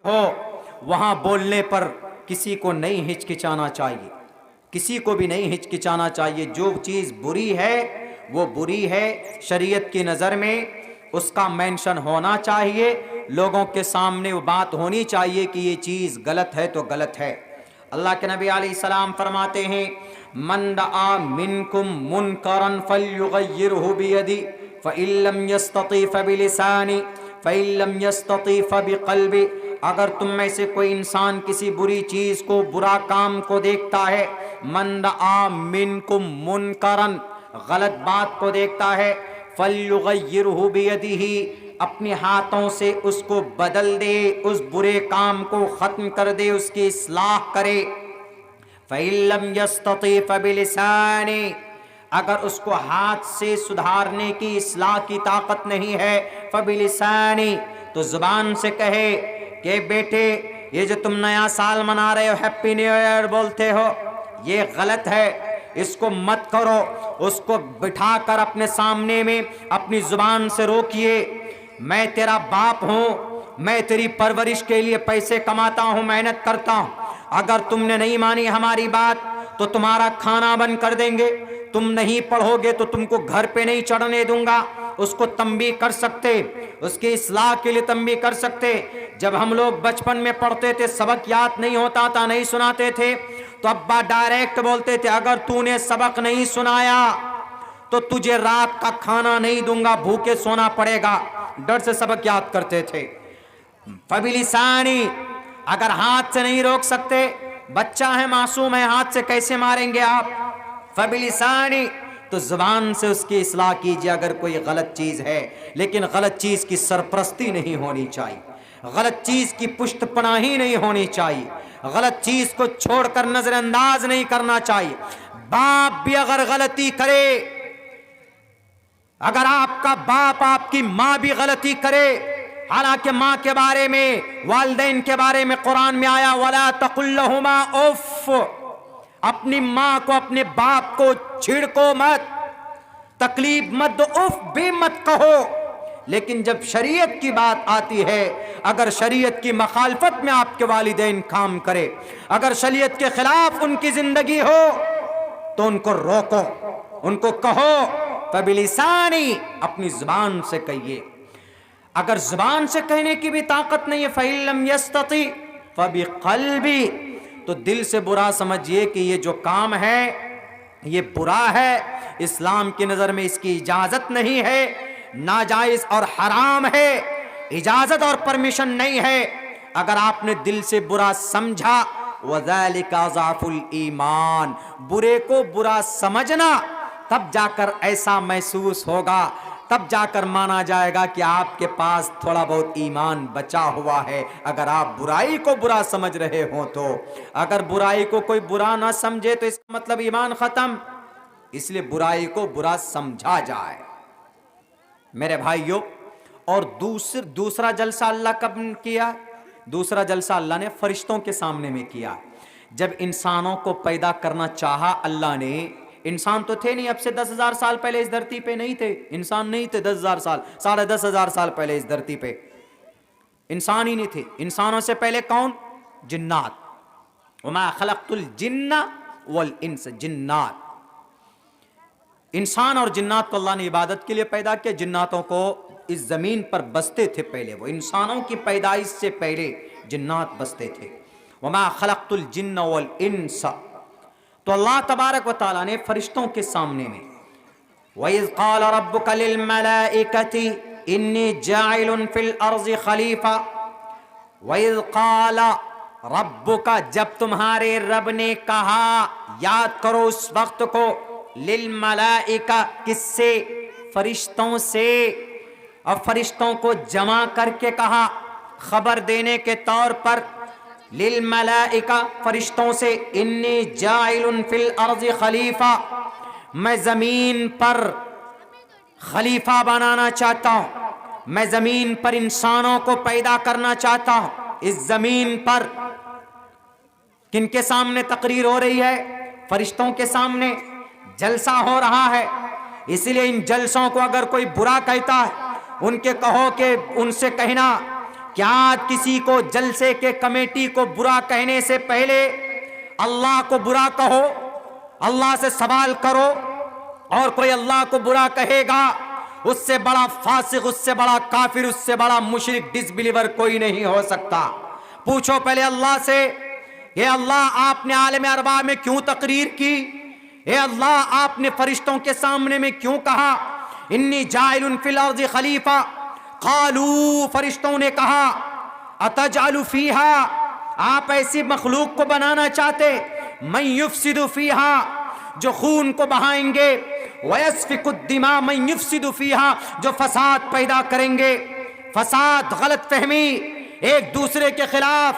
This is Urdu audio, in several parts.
ہو وہاں بولنے پر کسی کو نہیں ہچکچانا چاہیے، کسی کو بھی نہیں ہچکچانا چاہیے۔ جو چیز بری ہے وہ بری ہے، شریعت کی نظر میں اس کا مینشن ہونا چاہیے، لوگوں کے سامنے وہ بات ہونی چاہیے کہ یہ چیز غلط ہے تو غلط ہے۔ اللہ کے نبی علیہ السلام فرماتے ہیں من رأى منکم منکرا فلیغیرہ بیدی فإن لم یستطع فبلسانہ فإن لم یستطع فبقلبہ، اگر تم میں سے کوئی انسان کسی بری چیز کو، برا کام کو دیکھتا ہے، من رأى منکم منکرا، غلط بات کو دیکھتا ہے، فلیغیرہ بیدہ، اپنے ہاتھوں سے اس کو بدل دے، اس برے کام کو ختم کر دے، اس کی اصلاح کرے۔ فَإِن لَّمْ يَسْتَطِعْ فَبِلِسَانِهِ، اگر اس کو ہاتھ سے سدھارنے کی، اصلاح کی طاقت نہیں ہے، فَبِلِسَانِهِ، تو زبان سے کہے کہ بیٹے یہ جو تم نیا سال منا رہے ہو، ہیپی نیو ایئر بولتے ہو، یہ غلط ہے، اس کو مت کرو۔ اس کو بٹھا کر اپنے سامنے میں اپنی زبان سے روکیے، میں تیرا باپ ہوں، میں تیری پرورش کے لیے پیسے کماتا ہوں، محنت کرتا ہوں، اگر تم نے نہیں مانی ہماری بات تو تمہارا کھانا بند کر دیں گے، تم نہیں پڑھو گے تو تم کو گھر پہ نہیں چڑھنے دوں گا۔ اس کو تنبیہ کر سکتے، اس کی اصلاح کے لیے تنبیہ کر سکتے۔ جب ہم لوگ بچپن میں پڑھتے تھے، سبق یاد نہیں ہوتا تھا، نہیں سناتے تھے، تو ابا ڈائریکٹ بولتے تھے اگر تو نے سبق نہیں سنایا تو تجھے رات کا کھانا نہیں دوں گا، بھوکے سونا پڑے گا، ڈر سے سبق یاد کرتے تھے۔ فبلسانی، اگر ہاتھ سے نہیں روک سکتے، بچہ ہے، معصوم ہے، ہاتھ سے کیسے ماریں گے آپ؟ فبلسانی، تو زبان سے اس کی اصلاح کیجیے اگر کوئی غلط چیز ہے، لیکن غلط چیز کی سرپرستی نہیں ہونی چاہیے، غلط چیز کی پشت پناہی نہیں ہونی چاہیے، غلط چیز کو چھوڑ کر نظر انداز نہیں کرنا چاہیے۔ باپ بھی اگر غلطی کرے، اگر آپ کا باپ، آپ کی ماں بھی غلطی کرے، حالانکہ ماں کے بارے میں، والدین کے بارے میں قرآن میں آیا وَلَا تَقُلْ لَهُمَا اُفٍّ، اپنی ماں کو، اپنے باپ کو چھڑکو مت، تکلیف مت دو، اف بھی مت کہو۔ لیکن جب شریعت کی بات آتی ہے، اگر شریعت کی مخالفت میں آپ کے والدین کام کرے، اگر شریعت کے خلاف ان کی زندگی ہو، تو ان کو روکو، ان کو کہو فبلسانی، اپنی زبان سے کہیے۔ اگر زبان سے کہنے کی بھی طاقت نہیں ہے، فَإِن لَّمْ يَسْتَطِعْ فَبِقَلْبِهِ، تو دل سے برا سمجھیے کہ یہ جو کام ہے یہ برا ہے، اسلام کی نظر میں اس کی اجازت نہیں ہے، ناجائز اور حرام ہے، اجازت اور پرمیشن نہیں ہے۔ اگر آپ نے دل سے برا سمجھا، وَذَلِكَ ضَعْفُ الْإِيمَانِ، برے کو برا سمجھنا، تب جا کر ایسا محسوس ہوگا، تب جا کر مانا جائے گا کہ آپ کے پاس تھوڑا بہت ایمان بچا ہوا ہے۔ اگر آپ برائی کو برا سمجھ رہے ہوں تو، اگر برائی کو کوئی برا نہ سمجھے تو اس کا مطلب ایمان ختم، اس لیے برائی کو برا سمجھا جائے۔ میرے بھائیوں، اور دوسرا جلسہ اللہ کب کیا؟ دوسرا جلسہ اللہ نے فرشتوں کے سامنے میں کیا۔ جب انسانوں کو پیدا کرنا چاہا اللہ نے، انسان تو تھے نہیں، اب سے 10,000 سال پہلے اس دھرتی پہ نہیں تھے، انسان نہیں تھے، 10,000 سال، 10,500 سال پہلے اس دھرتی پہ انسان ہی نہیں تھے۔ انسانوں سے پہلے کون؟ جنات۔ وما خلقت الجن والانس، جنات، انسان اور جنات کو اللہ نے عبادت کے لیے پیدا کیا۔ جناتوں کو اس زمین پر بستے تھے پہلے، وہ انسانوں کی پیدائش سے پہلے جنات بستے تھے۔ وما خلقت الجن والانس، تو اللہ تبارک و تعالیٰ نے فرشتوں کے سامنے میں وَإِذْ قَالَ رَبُّكَ لِلْمَلَائِكَةِ إِنِّي جَاعِلٌ فِي الْأَرْضِ خَلِيفَةً، وَإِذْ قَالَ رَبُّكَ، جب تمہارے رب نے کہا، یاد کرو اس وقت کو، لِلْمَلَائِكَةِ، کس سے؟ فرشتوں سے، اور فرشتوں کو جمع کر کے کہا خبر دینے کے طور پر، للملائکہ، فرشتوں سے، انی جاعل فی الارض خلیفہ، میں زمین پر خلیفہ بنانا چاہتا ہوں، میں زمین پر انسانوں کو پیدا کرنا چاہتا ہوں۔ اس زمین پر کن کے سامنے تقریر ہو رہی ہے؟ فرشتوں کے سامنے جلسہ ہو رہا ہے۔ اس لیے ان جلسوں کو اگر کوئی برا کہتا ہے، ان کے کہو کہ ان سے کہنا کیا کسی کو جلسے کے کمیٹی کو برا کہنے سے پہلے اللہ کو برا کہو، اللہ سے سوال کرو، اور کوئی اللہ کو برا کہے گا اس سے بڑا فاسق، اس سے بڑا کافر، اس سے بڑا مشرک ڈس بلیور کوئی نہیں ہو سکتا۔ پوچھو پہلے اللہ سے، اے اللہ آپ نے عالم ارواح میں کیوں تقریر کی؟ اے اللہ آپ نے فرشتوں کے سامنے میں کیوں کہا انی جاعل فی الارض خلیفہ؟ قالوا، فرشتوں نے کہا اتجعل فیہا، آپ ایسی مخلوق کو بنانا چاہتے من یفسد فیہا، جو خون کو بہائیں گے، ویسفک الدماء من یفسد فیہا، جو فساد پیدا کریں گے۔ فساد، غلط فہمی، ایک دوسرے کے خلاف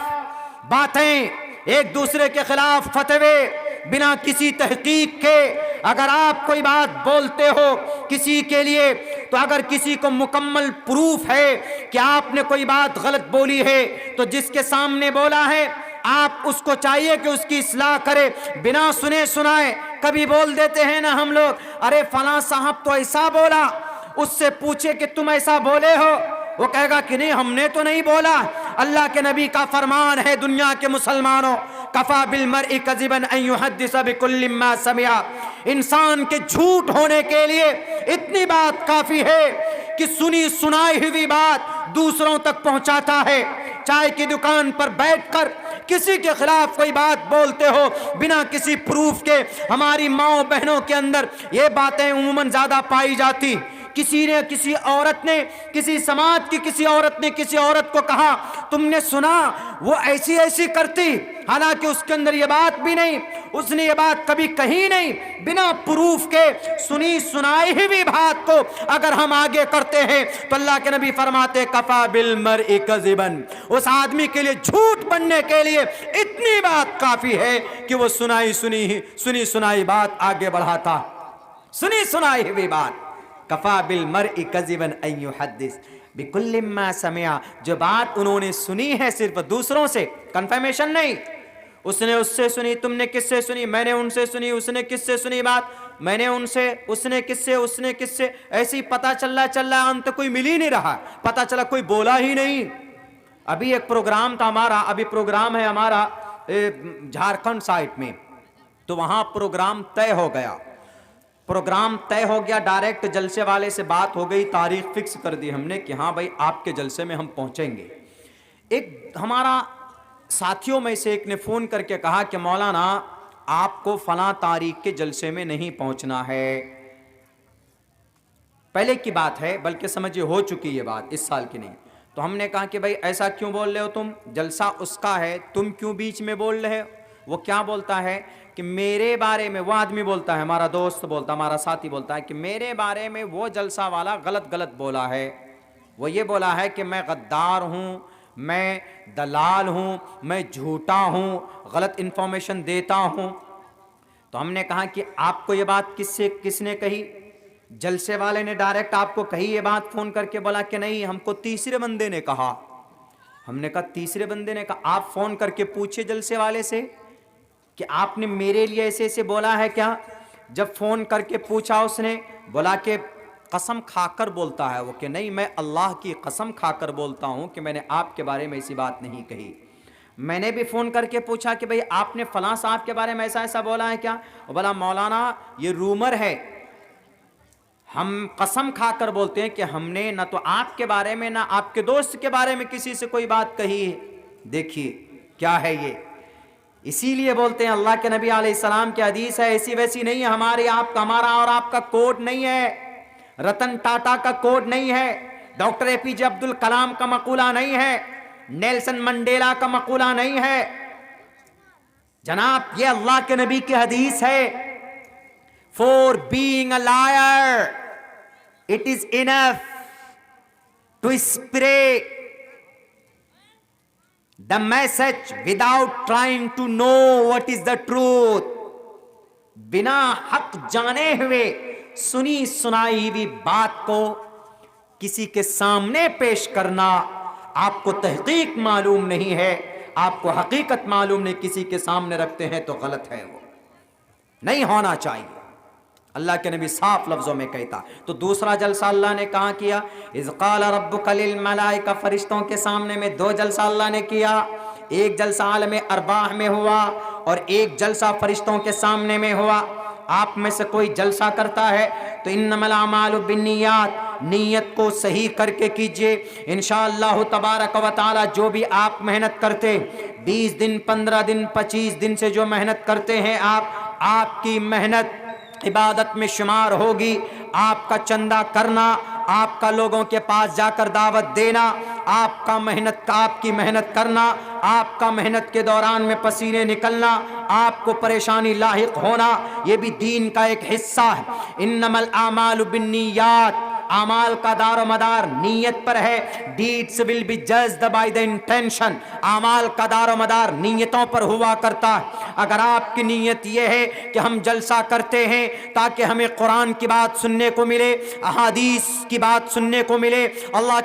باتیں، ایک دوسرے کے خلاف فتوے بنا کسی تحقیق کے۔ اگر آپ کوئی بات بولتے ہو کسی کے لیے تو اگر کسی کو مکمل پروف ہے کہ آپ نے کوئی بات غلط بولی ہے تو جس کے سامنے بولا ہے آپ اس کو چاہیے کہ اس کی اصلاح کرے، بنا سنے سنائے۔ کبھی بول دیتے ہیں نا ہم لوگ، ارے فلاں صاحب تو ایسا بولا، اس سے پوچھے کہ تم ایسا بولے ہو، وہ کہے گا کہ نہیں ہم نے تو نہیں بولا۔ اللہ کے نبی کا فرمان ہے دنیا کے مسلمانوں، کفا بالمرء کذبا ان یحدث بکل ما سمع، انسان کے جھوٹ ہونے کے لیے اتنی بات کافی ہے کہ سنی سنائی ہوئی بات دوسروں تک پہنچاتا ہے۔ چائے کی دکان پر بیٹھ کر کسی کے خلاف کوئی بات بولتے ہو بنا کسی پروف کے، ہماری ماؤں بہنوں کے اندر یہ باتیں عموماً زیادہ پائی جاتی۔ کسی عورت نے، کسی سماج کی کسی عورت نے کسی عورت کو کہا تم نے سنا وہ ایسی ایسی کرتی، حالانکہ اس کے اندر یہ بات بھی نہیں، اس نے یہ بات کبھی کہی نہیں۔ بنا پروف کے سنی سنائی ہوئی بات کو اگر ہم آگے کرتے ہیں تو اللہ کے نبی فرماتے کفا بالمرء کذبا، اس آدمی کے لیے جھوٹ بننے کے لیے اتنی بات کافی ہے کہ وہ سنی سنائی بات آگے بڑھاتا، سنی سنائی ہوئی بات۔ کفا بالمرء کذبا ان یحدث بکل ما سمع، جو بات انہوں نے سنی ہے صرف دوسروں سے، کنفرمیشن نہیں، اس نے اس سے سنی، تم نے کس سے سنی، میں نے ان سے سنی، اس نے کس سے سنی بات، میں نے ان سے، اس نے کس سے، اس نے کس سے، ایسی پتہ چل رہا انت کوئی مل ہی نہیں رہا، پتہ چلا کوئی بولا ہی نہیں۔ ابھی ایک پروگرام تھا ہمارا، ابھی پروگرام ہے ہمارا جھارکھنڈ سائٹ میں، تو وہاں پروگرام طے ہو گیا، ڈائریکٹ جلسے والے سے بات ہو گئی، تاریخ فکس کر دی ہم نے کہ ہاں بھائی آپ کے جلسے میں ہم پہنچیں گے۔ ایک ہمارا ساتھیوں میں سے ایک نے فون کر کے کہا کہ مولانا آپ کو فلاں تاریخ کے جلسے میں نہیں پہنچنا ہے۔ پہلے کی بات ہے، بلکہ سمجھے ہو چکی یہ بات، اس سال کی نہیں۔ تو ہم نے کہا کہ بھائی ایسا کیوں بول رہے ہو تم، جلسہ اس کا ہے، تم کیوں بیچ میں بول رہے ہو؟ وہ کیا بولتا ہے کہ میرے بارے میں، وہ آدمی بولتا ہے، ہمارا دوست بولتا ہے، ہمارا ساتھی بولتا ہے کہ میرے بارے میں وہ جلسہ والا غلط بولا ہے، وہ یہ بولا ہے کہ میں غدار ہوں، میں دلال ہوں، میں جھوٹا ہوں، غلط انفارمیشن دیتا ہوں۔ تو ہم نے کہا کہ آپ کو یہ بات کس نے کہی؟ جلسے والے نے ڈائریکٹ آپ کو کہی یہ بات فون کر کے؟ بولا کہ نہیں، ہم کو تیسرے بندے نے کہا۔ ہم نے کہا تیسرے بندے نے کہا؟ آپ فون کر کے پوچھے جلسے والے سے کہ آپ نے میرے لیے ایسے ایسے بولا ہے کیا؟ جب فون کر کے پوچھا اس نے، بولا کہ قسم کھا کر بولتا ہے وہ کہ نہیں، میں اللہ کی قسم کھا کر بولتا ہوں کہ میں نے آپ کے بارے میں ایسی بات نہیں کہی۔ میں نے بھی فون کر کے پوچھا کہ بھئی آپ نے فلاں صاحب کے بارے میں ایسا ایسا بولا ہے کیا؟ وہ بولا مولانا یہ رومر ہے، ہم قسم کھا کر بولتے ہیں کہ ہم نے نہ تو آپ کے بارے میں نہ آپ کے دوست کے بارے میں کسی سے کوئی بات کہی ہے۔ دیکھیے کیا ہے یہ، اسی لیے بولتے ہیں اللہ کے نبی علیہ السلام کی حدیث ہے، ایسی ویسی نہیں ہے، ہمارا اور آپ کا کوڈ نہیں ہے، رتن ٹاٹا کا کوڈ نہیں ہے، ڈاکٹر اے پی جے عبد الکلام کا مقولہ نہیں ہے، نیلسن منڈیلا کا مقولہ نہیں ہے جناب، یہ اللہ کے نبی کی حدیث ہے۔ For being a liar, it is enough to spread the message without trying to know what is the truth. بنا حق جانے ہوئے سنی سنائی ہوئی بات کو کسی کے سامنے پیش کرنا، آپ کو تحقیق معلوم نہیں ہے، آپ کو حقیقت معلوم نہیں، کسی کے سامنے رکھتے ہیں تو غلط ہے، وہ نہیں ہونا چاہیے۔ اللہ کے نبی صاف لفظوں میں کہتا. تو دوسرا جلسہ اللہ نے کہاں کیا؟ اذ قال ربک للملائکہ، فرشتوں کے سامنے میں 2 جلسہ اللہ نے کیا. ایک جلسہ عالم ارواح میں ہوا اور ایک جلسہ فرشتوں کے سامنے میں ہوا. آپ میں سے کوئی جلسہ کرتا ہے تو انما الاعمال بالنیات، نیت کو صحیح کر کے کیجئے. انشاءاللہ تبارک و تعالی جو بھی آپ محنت کرتے، 20 دن 15 دن 25 دن سے جو محنت کرتے ہیں آپ کی محنت عبادت میں شمار ہوگی. آپ کا چندہ کرنا، آپ کا لوگوں کے پاس جا کر دعوت دینا، آپ کی محنت کرنا، آپ کا محنت کے دوران میں پسینے نکلنا، آپ کو پریشانی لاحق ہونا، یہ بھی دین کا ایک حصہ ہے. انما الاعمال بالنیات، اعمال کا دار و مدار نیت پر ہے. Deeds will be judged by the intention, اعمال کا دار و مدار نیتوں پر ہوا کرتا ہے. اگر آپ کی نیت یہ ہے کہ ہم جلسہ کرتے ہیں تاکہ ہمیں قرآن کی بات سننے کو ملے، احادیث کی بات سننے کو ملے، اللہ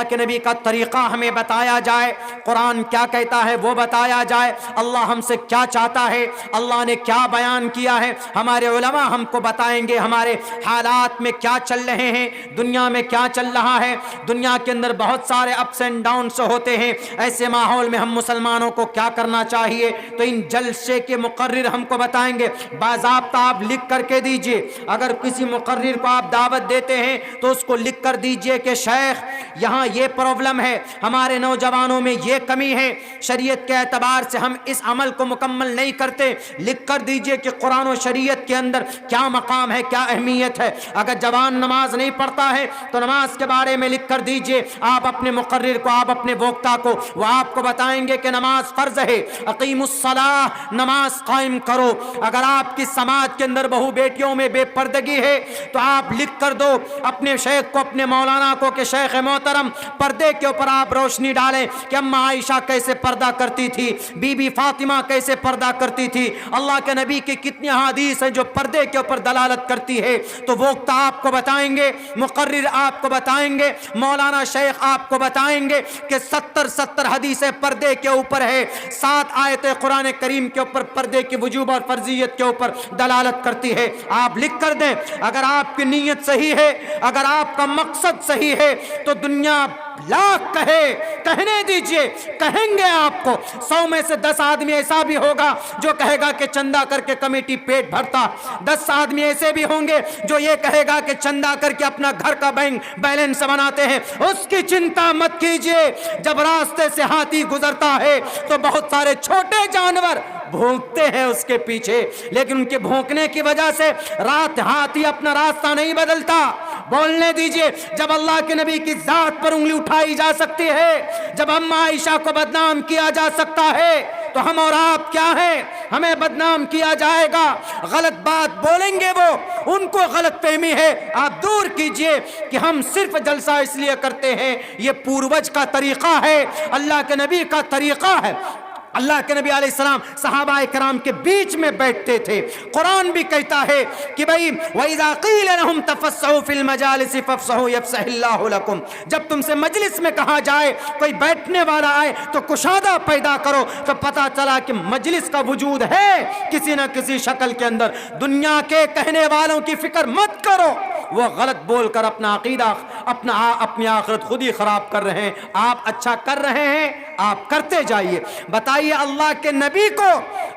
کے نبی کا طریقہ ہمیں بتایا جائے، قرآن کیا کہتا ہے وہ بتایا جائے، اللہ ہم سے کیا چاہتا ہے، اللہ نے کیا بیان کیا ہے، ہمارے علماء ہم کو بتائیں گے ہمارے حالات میں کیا چل رہے ہیں، دنیا میں کیا چل رہا ہے. دنیا کے اندر بہت سارے اپس اینڈ ڈاؤنس ہوتے ہیں. ایسے ماحول میں ہم مسلمانوں کو کیا کرنا چاہیے؟ تو ان جلسے کے مقرر ہم کو بتائیں گے. باضابطہ آپ لکھ کر کے دیجئے. اگر کسی مقرر کو آپ دعوت دیتے ہیں تو اس کو لکھ کر دیجئے کہ شیخ یہاں یہ پرابلم ہے، ہمارے نوجوانوں میں یہ کمی ہے، شریعت کے اعتبار سے ہم اس عمل کو مکمل نہیں کرتے. لکھ کر دیجئے کہ قرآن و شریعت کے اندر کیا مقام ہے، کیا اہمیت ہے. اگر جوان نماز نہیں پڑھتا ہے تو نماز کے بارے میں لکھ کر دیجئے. آپ اپنے مقرر کو، آپ اپنے وکتا کو، وہ آپ کو بتائیں گے کہ نماز فرض ہے، اقیم الصلاۃ، نماز قائم کرو. اگر آپ کی سماج کے اندر بہو بیٹیوں میں بے پردگی ہے تو آپ لکھ کر دو اپنے شیخ کو، اپنے مولانا کو کہ شیخ محترم پردے کے اوپر آپ روشنی ڈالیں کہ اماں عائشہ کیسے پردہ کرتی تھی، بی بی فاطمہ کیسے پردہ کرتی تھی، اللہ کے نبی کی کتنی حدیث ہیں جو پردے کے اوپر دلالت کرتی ہے. تو وقت آپ کو بتائیں گے، مقرر آپ کو بتائیں گے، مولانا شیخ آپ کو بتائیں گے کہ 70 حدیثیں پردے کے اوپر ہے، 7 آیتیں قرآن کریم کے اوپر پردے کی وجوب اور فرضیت کے اوپر دلالت کرتی ہے. آپ لکھ کر دیں. اگر آپ کی نیت صحیح ہے، اگر آپ کا مقصد صحیح ہے تو دنیا لاکھ کہنے دیجئے، کہیں گے آپ کو. 100 میں سے 10 آدمی ایسا بھی ہوگا جو کہے گا کہ چندہ کر کے کمیٹی پیٹ بھرتا. 10 آدمی ایسے بھی ہوں گے جو یہ کہے گا کہ چندہ کر کے اپنا گھر کا بینک بیلنس بناتے ہیں. اس کی چنتا مت کیجئے. جب راستے سے ہاتھی گزرتا ہے تو بہت سارے چھوٹے جانور بھونکتے ہیں اس کے پیچھے، لیکن ان کے بھونکنے کی وجہ سے ہاتھی اپنا راستہ نہیں بدلتا. بولنے دیجئے. جب اللہ کے نبی کی ذات پر انگلی اٹھائی جا سکتی ہے، جب اماں عائشہ کو بدنام کیا جا سکتا ہے تو ہم اور آپ کیا ہیں؟ ہمیں بدنام کیا جائے گا. غلط بات بولیں گے وہ، ان کو غلط فہمی ہے. آپ دور کیجئے کہ ہم صرف جلسہ اس لیے کرتے ہیں. یہ پوروج کا طریقہ ہے، اللہ کے نبی کا طریقہ ہے. اللہ کے نبی علیہ السلام صحابہ کرام کے بیچ میں بیٹھتے تھے. قرآن بھی کہتا ہے کہ بھئی وَإِذَا قِيلَ لَهُمْ تَفَسَّحُوا فِي الْمَجَالِسِ فَافْسَحُوا يَفْسَحِ اللَّهُ لَكُمْ. جب تم سے مجلس میں کہا جائے، کوئی بیٹھنے والا آئے تو کشادہ پیدا کرو. تو پتہ چلا کہ مجلس کا وجود ہے کسی نہ کسی شکل کے اندر. دنیا کے کہنے والوں کی فکر مت کرو، وہ غلط بول کر اپنا عقیدہ، اپنی آخرت خود ہی خراب کر رہے ہیں. آپ اچھا کر رہے ہیں، آپ کرتے جائیے. بتائیے اللہ کے نبی کو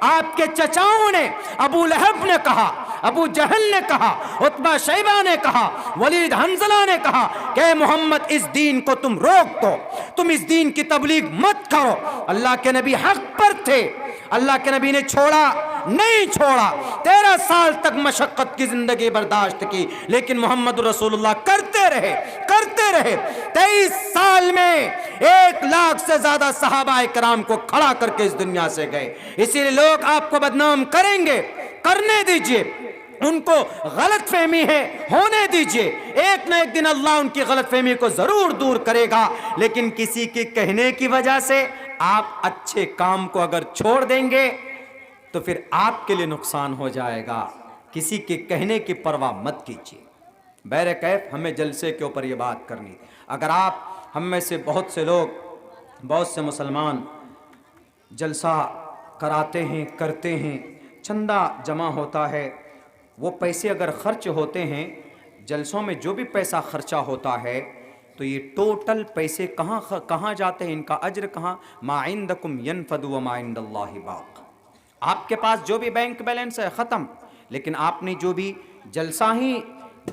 آپ کے چچاؤں نے، ابو لہب نے کہا، ابو جہل نے کہا، عتبہ شیبہ نے کہا، ولید حنظلہ نے کہا کہ اے محمد اس دین کو تم روک دو، تم اس دین کی تبلیغ مت کرو. اللہ کے نبی حق پر تھے. اللہ کے نبی نے چھوڑا نہیں چھوڑا. 13 سال تک مشقت کی زندگی برداشت کی، لیکن محمد رسول اللہ کرتے رہے. 23 سال میں 1 لاکھ سے زیادہ صحابہ کرام کو کھڑا کر کے اس دنیا سے گئے. اسی لیے لوگ آپ کو بدنام کریں گے، کرنے دیجئے. ان کو غلط فہمی ہے، ہونے دیجئے. ایک نہ ایک دن اللہ ان کی غلط فہمی کو ضرور دور کرے گا. لیکن کسی کے کہنے کی وجہ سے آپ اچھے کام کو اگر چھوڑ دیں گے تو پھر آپ کے لیے نقصان ہو جائے گا. کسی کے کہنے کی پرواہ مت کیجیے. بہرکیف ہمیں جلسے کے اوپر یہ بات کرنی. اگر آپ ہم میں سے بہت سے لوگ، بہت سے مسلمان جلسہ کراتے ہیں، کرتے ہیں، چندہ جمع ہوتا ہے، وہ پیسے اگر خرچ ہوتے ہیں جلسوں میں، جو بھی پیسہ خرچہ ہوتا ہے تو یہ ٹوٹل پیسے کہاں جاتے ہیں، ان کا اجر کہاں؟ ما عندکم ینفد وما عند اللہ باق. آپ کے پاس جو بھی بینک بیلنس ہے ختم، لیکن آپ نے جو بھی جلسہ ہی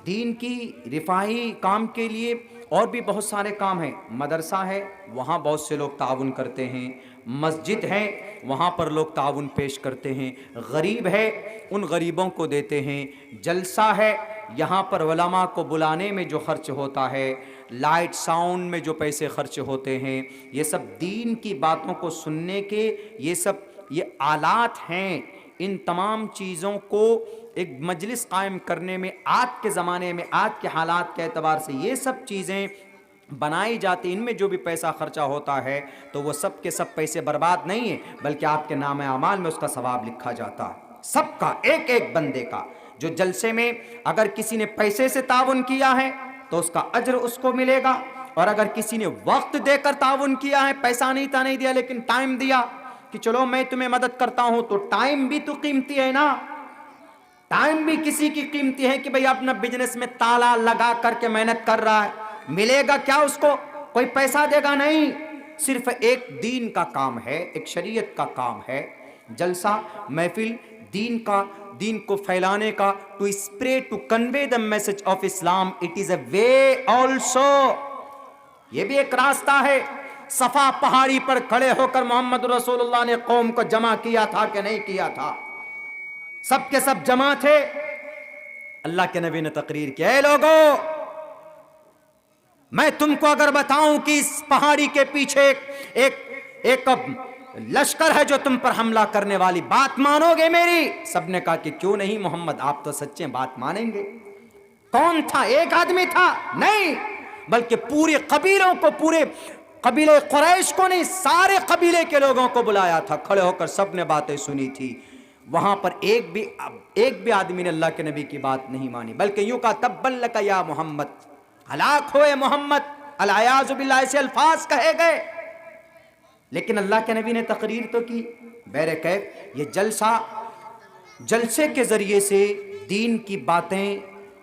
دین کی رفاہی کام کے لیے، اور بھی بہت سارے کام ہیں، مدرسہ ہے وہاں بہت سے لوگ تعاون کرتے ہیں، مسجد ہے وہاں پر لوگ تعاون پیش کرتے ہیں، غریب ہے ان غریبوں کو دیتے ہیں، جلسہ ہے یہاں پر علماء کو بلانے میں جو خرچ ہوتا ہے، لائٹ ساؤنڈ میں جو پیسے خرچ ہوتے ہیں، یہ سب دین کی باتوں کو سننے کے یہ آلات ہیں. ان تمام چیزوں کو ایک مجلس قائم کرنے میں آج کے زمانے میں، آج کے حالات کے اعتبار سے یہ سب چیزیں بنائی جاتی، ان میں جو بھی پیسہ خرچہ ہوتا ہے تو وہ سب کے سب پیسے برباد نہیں ہیں، بلکہ آپ کے نام اعمال میں اس کا ثواب لکھا جاتا ہے، سب کا، ایک ایک بندے کا. جو جلسے میں اگر کسی نے پیسے سے تعاون کیا ہے تو اس کا اجر اس کو ملے گا، اور اگر کسی نے وقت دے کر تعاون کیا ہے، پیسہ نہیں دیا لیکن ٹائم دیا کہ چلو میں تمہیں مدد کرتا ہوں، تو ٹائم بھی تو قیمتی ہے نا، ٹائم بھی کسی کی قیمتی ہے کہ بھئی اپنا بزنس میں تالا لگا کر کے محنت کر رہا ہے، ملے گا کیا اس کو؟ کوئی پیسہ دے گا نہیں. صرف ایک دین کا کام ہے، ایک شریعت کا کام ہے جلسہ محفل، دین کا، دین کو پھیلانے کا، to spread, to convey the message of Islam. It is a way also, یہ بھی ایک راستہ ہے. صفا پہاڑی پر کھڑے ہو کر محمد رسول اللہ نے قوم کو جمع کیا تھا کہ نہیں کیا تھا؟ سب کے سب جمع تھے. اللہ کے نبی نے تقریر کیا، اے لوگو میں تم کو اگر بتاؤں کہ اس پہاڑی کے پیچھے ایک لشکر ہے جو تم پر حملہ کرنے والی، بات مانو گے میری؟ سب نے کہا کہ کیوں نہیں محمد، آپ تو سچے، بات مانیں گے. کون تھا؟ ایک آدمی تھا؟ نہیں، بلکہ پورے قبیلوں کو، پورے قبیلے قریش کو نہیں، سارے قبیلے کے لوگوں کو بلایا تھا، کھڑے ہو کر سب نے باتیں سنی تھی. وہاں پر ایک بھی آدمی نے اللہ کے نبی کی بات نہیں مانی، بلکہ یوں کہا تبا لک یا محمد، ہلاک ہوئے محمد، العیاذ باللہ، ایسے الفاظ کہے گئے. لیکن اللہ کے نبی نے تقریر تو کی. بہرکیف یہ جلسے کے ذریعے سے دین کی باتیں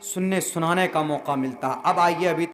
سننے سنانے کا موقع ملتا. اب آئیے ابھی